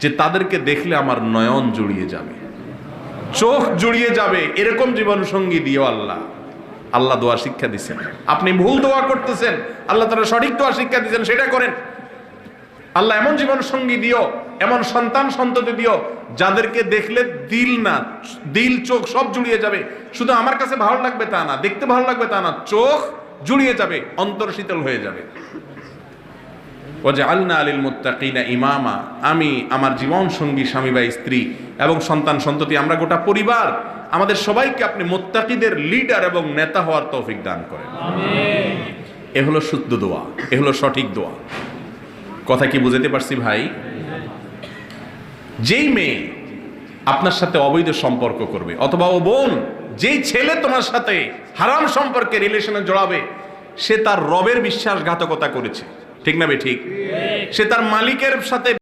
যে তাদেরকে দেখলে আমার নয়ন জুড়িয়ে যাবে, চোখ জুড়িয়ে যাবে, এরকম জীবন সঙ্গী দিও আল্লাহ। আল্লাহ দোয়া শিক্ষা দিচ্ছেন। আপনি ভুল দোয়া করতেছেন, আল্লাহ তাআলা সঠিক দোয়া শিক্ষা দিচ্ছেন, সেটা করেন। আল্লাহ এমন জীবন সঙ্গী দিও, এমন সন্তান সন্ততি দিও যাদেরকে দেখলে দিল চোখ সব জুড়িয়ে যাবে। শুধু আমার কাছে ভালো লাগবে তা না, দেখতে ভালো লাগবে তা না, চোখ জুড়িয়ে যাবে, অন্তর শীতল হয়ে যাবে। ওয়াজআলনা লিল মুত্তাকিনা ইমামা, আমি আমার জীবন সঙ্গী স্বামী বা স্ত্রী এবং সন্তান সন্ততি, আমরা গোটা পরিবার, আমাদের সবাইকে আপনি মুত্তাকিদের লিডার এবং নেতা হওয়ার তৌফিক দান করেন। আমিন। এ হলো শুদ্ধ দোয়া, এ হলো সঠিক দোয়া। কথা কি বুঝাতে পারছি ভাই? যেই মেয়ে আপনার সাথে অবৈধ সম্পর্ক করবে, অথবা ও বোন, যেই ছেলে তোমার সাথে হারাম সম্পর্কে রিলেশনে জড়াবে, সে তার রবের বিশ্বাসঘাতকতা করেছে, ঠিক না বে ঠিক? সে তার মালিকের সাথে